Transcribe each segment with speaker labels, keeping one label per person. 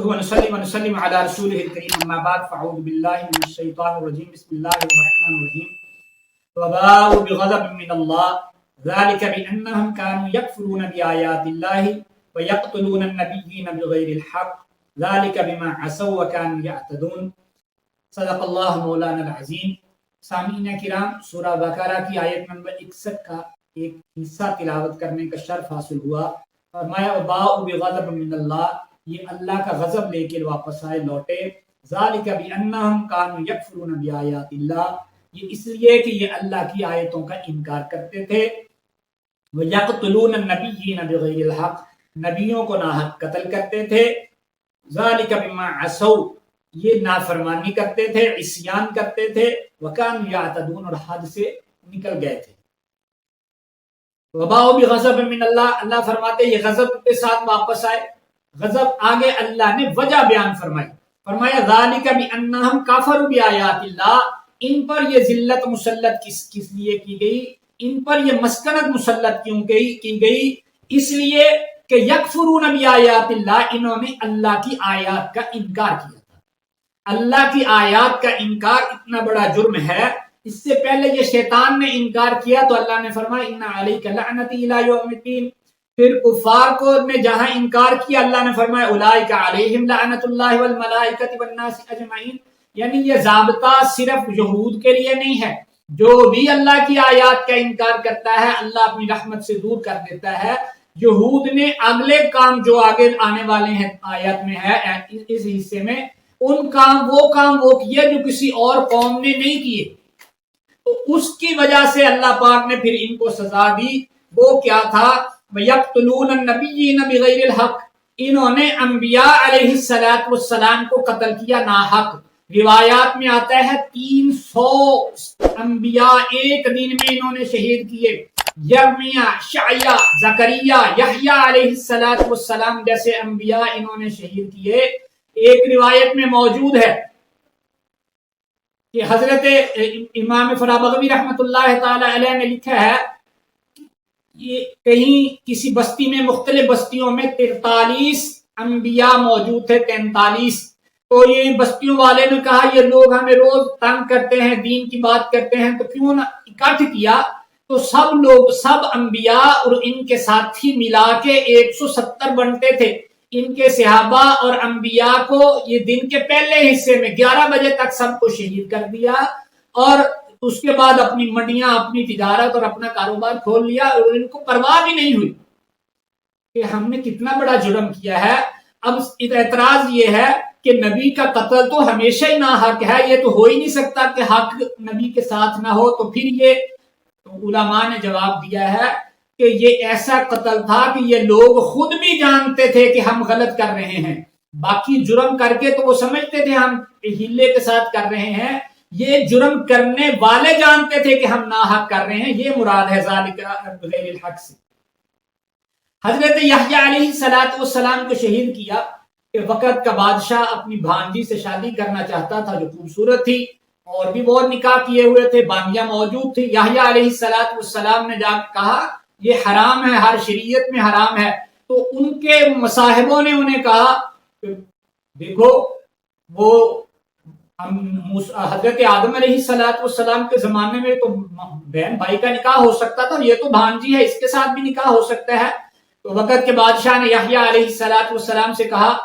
Speaker 1: نحمده ونصلي ونسلم على رسوله الكريم أما بعد فأعوذ بالله من الشيطان الرجيم بسم الله الرحمن الرحيم وباءوا بغضب من الله ذلك بأنهم كانوا يكفرون بآيات الله ويقتلون النبيين بغير الحق ذلك بما عصوا وكانوا يعتدون صدق الله مولانا العظیم. سامعین کرام، سورہ بقرہ کی آیت نمبر 61 کا ایک حصہ تلاوت کرنے کا شرف حاصل ہوا. فرمایا وباءوا بغضب من اللہ، یہ اللہ کا غضب لے کے واپس آئے، لوٹے. ذالک بانہم کانوا یکفرون بآیات اللہ، یہ اس لیے کہ یہ اللہ کی آیتوں کا انکار کرتے تھے. وَيَقْتُلُونَ النَّبِيِّينَ بِغَيْرِ الْحَقِّ، نبیوں کو ناحق قتل کرتے تھے. ذَلِكَ بِمَا عَصَوْا، یہ نافرمانی کرتے تھے، عصیان کرتے تھے. وَكَانُوا يَعْتَدُونَ، اور حد سے نکل گئے تھے. وَبَاءُوا بِغَضَبٍ مِّنَ اللَّهِ، اللہ فرماتے یہ غضب کے ساتھ واپس آئے. غضب آگے اللہ نے وجہ بیان فرمائی. فرمایا ذَلِكَ بِأَنَّهُمْ كَفَرُوا بِآيَاتِ اللَّهِ، ان پر یہ ذلت مسلط کس لیے کی گئی، ان پر یہ مسکنت مسلط کیوں کی گئی؟ اس لیے کہ یکفرون بآیات اللہ، انہوں نے اللہ کی آیات کا انکار کیا تھا. اللہ کی آیات کا انکار اتنا بڑا جرم ہے. اس سے پہلے یہ شیطان نے انکار کیا تو اللہ نے فرمایا ان علیک لعنتی الی یوم الدین. پھر کفار کو نے جہاں انکار کیا اللہ نے فرمایا اولئک علیہم لعنت اللہ والملائکۃ والناس اجمعین. یعنی یہ ضابطہ صرف یہود کے لیے نہیں ہے، جو بھی اللہ کی آیات کا انکار کرتا ہے اللہ اپنی رحمت سے دور کر دیتا ہے. یہود نے اگلے کام جو آگے آنے والے ہیں آیت میں ہے اس حصے میں، ان کام وہ کیے جو کسی اور قوم نے نہیں کیے، تو اس کی وجہ سے اللہ پاک نے پھر ان کو سزا دی. وہ کیا تھا؟ وَيَقْتُلُونَ النَّبِيِّينَ بِغَيْرِ الْحَقِّ، انہوں نے انبیاء علیہ السلام کو قتل کیا ناحق. روایات میں آتا ہے 300 انبیاء ایک دن میں انہوں نے شہید کیے. یرمیہ، شعیہ، زکریا، یحییٰ علیہ السلام جیسے انبیاء انہوں نے شہید کیے. ایک روایت میں موجود ہے کہ حضرت امام فرابغوی رحمۃ اللہ تعالی علیہ نے لکھا ہے یہ کہیں کسی بستی میں، مختلف بستیوں میں 43 انبیاء موجود تھے. 43. تو یہ بستیوں والے نے کہا یہ لوگ ہمیں روز تنگ کرتے ہیں، دین کی بات کرتے ہیں، تو کیوں نہ اکٹھ کیا. تو سب انبیاء اور ان کے ساتھی ملا کے 170 بنتے تھے. ان کے صحابہ اور انبیاء کو یہ دن کے پہلے حصے میں 11 بجے تک سب کو شہید کر دیا، اور اس کے بعد اپنی منڈیاں، اپنی تجارت اور اپنا کاروبار کھول لیا، اور ان کو پرواہ بھی نہیں ہوئی کہ ہم نے کتنا بڑا جرم کیا ہے. اب اعتراض یہ ہے کہ نبی کا قتل تو ہمیشہ ہی ناحق ہے، یہ تو ہو ہی نہیں سکتا کہ حق نبی کے ساتھ نہ ہو. تو پھر یہ علماء نے جواب دیا ہے کہ یہ ایسا قتل تھا کہ یہ لوگ خود بھی جانتے تھے کہ ہم غلط کر رہے ہیں. باقی جرم کر کے تو وہ سمجھتے تھے ہم ہلے کے ساتھ کر رہے ہیں، یہ جرم کرنے والے جانتے تھے کہ ہم ناحق کر رہے ہیں. یہ مراد ہے ذالک بغیر الحق سے. حضرت یحییٰ علیہ السلام کو شہید کیا کہ وقت کا بادشاہ اپنی بھانجی سے شادی کرنا چاہتا تھا جو خوبصورت تھی، اور بھی بہت نکاح کیے ہوئے تھے، بانیاں موجود تھی. یحییٰ علیہ السلام نے جا کے کہا یہ حرام ہے، ہر شریعت میں حرام ہے. تو ان کے مصاحبوں نے انہیں کہا کہ دیکھو وہ حضرت آدم علیہ السلام کے زمانے میں تو بہن بھائی کا نکاح ہو سکتا تھا، یہ تو بھانجی ہے، اس کے ساتھ بھی نکاح ہو سکتا ہے. تو وقت کے بادشاہ نے یحییٰ علیہ السلام سے کہا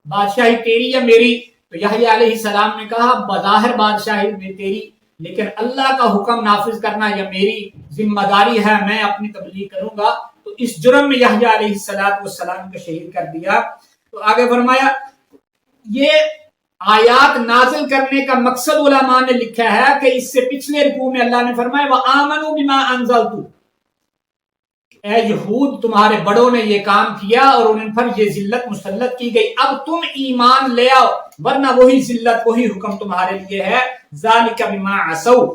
Speaker 1: بادشاہی تیری یا میری؟ تو یحییٰ علیہ السلام نے کہا بظاہر بادشاہی تیری، لیکن اللہ کا حکم نافذ کرنا یہ میری ذمہ داری ہے، میں اپنی تبلیغ کروں گا. تو اس جرم میں یحییٰ علیہ السلام کو شہید کر دیا. تو آگے فرمایا یہ آیات نازل کرنے کا مقصد علماء نے لکھا ہے کہ اس سے پچھلے رکوع میں اللہ نے فرمایا وَآمَنُوا بِمَا أَنزَلْتُ، اے یہود تمہارے بڑوں نے یہ کام کیا اور ان پر یہ ذلت مسلط کی گئی، اب تم ایمان لے آؤ ورنہ وہی ذلت وہی حکم تمہارے لیے ہے. ذَلِكَ بِمَا عَصَوْا.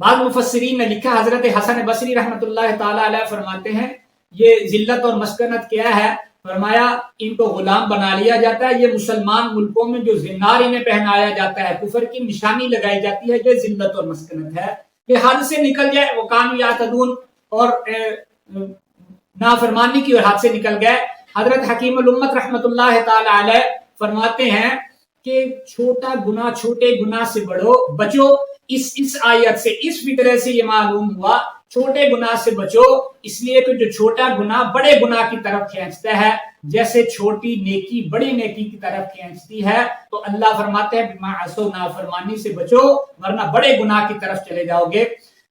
Speaker 1: بعض مفسرین نے لکھا حضرت حسن بصری رحمۃ اللہ تعالی علیہ فرماتے ہیں یہ ذلت اور مسکنت کیا ہے؟ فرمایا ان کو غلام بنا لیا جاتا ہے. یہ مسلمان ملکوں میں جو زنار انہیں پہنایا جاتا ہے، کفر کی نشانی لگائی جاتی ہے، یہ ذلت اور مسکنت ہے. یہ حد سے نکل جائے، وہ کانوا یعتدون، اور نافرمانی کی اور حد سے نکل گئے. حضرت حکیم الامت رحمۃ اللہ تعالی علیہ فرماتے ہیں کہ چھوٹا گناہ چھوٹے گناہ سے بچو. اس آیت سے اس فکرے سے یہ معلوم ہوا چھوٹے گناہ سے بچو، اس لیے کہ جو چھوٹا گناہ بڑے گناہ کی طرف کھینچتا ہے، جیسے چھوٹی نیکی بڑی نیکی کی طرف کھینچتی ہے، تو اللہ فرماتے ہیں بما عصوا، نافرمانی سے بچو ورنہ بڑے گناہ کی طرف چلے جاؤ گے.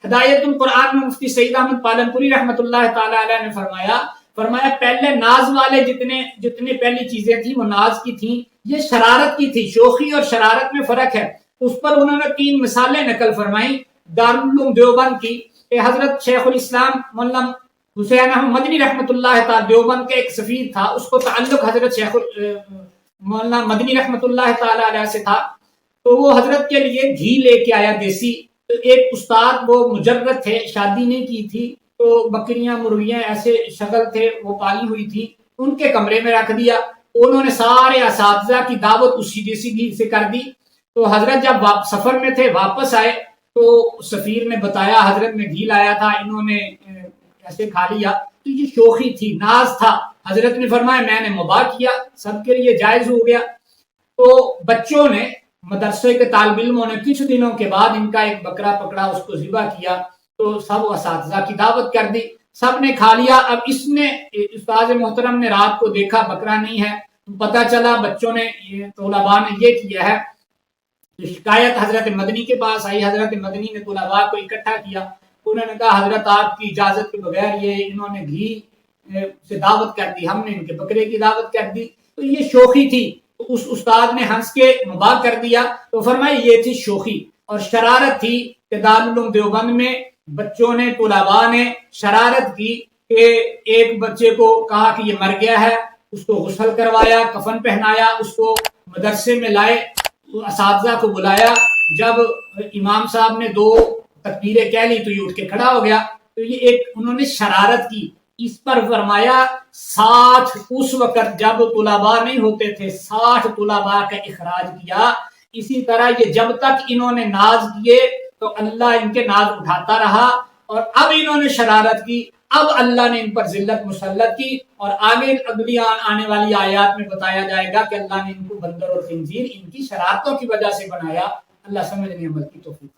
Speaker 1: ہدایت القرآن میں مفتی سعید احمد پالنپوری رحمۃ اللہ تعالی علیہ نے فرمایا پہلے ناز والے جتنے پہلی چیزیں تھیں وہ ناز کی تھیں، یہ شرارت کی تھی. شوخی اور شرارت میں فرق ہے. اس پر انہوں نے 3 مثالیں نقل فرمائیں دارالعلوم دیوبند کی. حضرت شیخ الاسلام مولانا حسین احمد مدنی رحمۃ اللہ تعالی دیوبند کے ایک سفیر تھا، اس کو تعلق حضرت شیخ مولانا مدنی رحمۃ اللہ تعالی علیہ سے تھا، تو وہ حضرت کے لیے گھی لے کے آیا دیسی. تو ایک استاد وہ مجرد تھے، شادی نہیں کی تھی، تو بکریاں مرغیاں ایسے شغل تھے وہ پالی ہوئی تھی، ان کے کمرے میں رکھ دیا. انہوں نے سارے اساتذہ کی دعوت اسی دیسی گھی سے کر دی. تو حضرت جب سفر میں تھے واپس آئے تو سفیر نے بتایا حضرت میں گھی لایا تھا، انہوں نے ایسے کھا لیا. تو یہ شوخی تھی، ناز تھا. حضرت نے فرمایا میں نے مباح کیا، سب کے لیے جائز ہو گیا. تو بچوں نے مدرسے کے طالب علموں نے کچھ دنوں کے بعد ان کا ایک بکرا پکڑا، اس کو ذبح کیا، تو سب اساتذہ کی دعوت کر دی، سب نے کھا لیا. اب اس نے استاد محترم نے رات کو دیکھا بکرا نہیں ہے، پتہ چلا بچوں نے طلباء نے یہ کیا ہے. شکایت حضرت مدنی کے پاس آئی. حضرت مدنی نے طلباء کو اکٹھا کیا، انہوں نے کہا حضرت آپ کی اجازت کے بغیر یہ انہوں نے گھی سے دعوت کر دی، ہم نے ان کے بکرے کی دعوت کر دی. تو یہ شوخی تھی. تو اس استاد نے ہنس کے مباح کر دیا. تو فرمایا یہ تھی شوخی. اور شرارت تھی کہ دارالعلوم دیوبند میں بچوں نے طلباء نے شرارت کی کہ ایک بچے کو کہا کہ یہ مر گیا ہے، اس کو غسل کروایا، کفن پہنایا، اس کو مدرسے میں لائے، اساتذہ کو بلایا. جب امام صاحب نے 2 تکبیریں کہہ لی تو یہ اٹھ کے کھڑا ہو گیا. تو یہ ایک انہوں نے شرارت کی. اس پر فرمایا 60 اس وقت جب طلباء نہیں ہوتے تھے 60 طلباء کا اخراج کیا. اسی طرح یہ جب تک انہوں نے ناز کیے تو اللہ ان کے ناز اٹھاتا رہا، اور اب انہوں نے شرارت کی، اب اللہ نے ان پر ذلت مسلط کی. اور آگے اگلی آنے والی آیات میں بتایا جائے گا کہ اللہ نے ان کو بندر اور خنزیر ان کی شرارتوں کی وجہ سے بنایا. اللہ سمجھنے عمل کی توفیق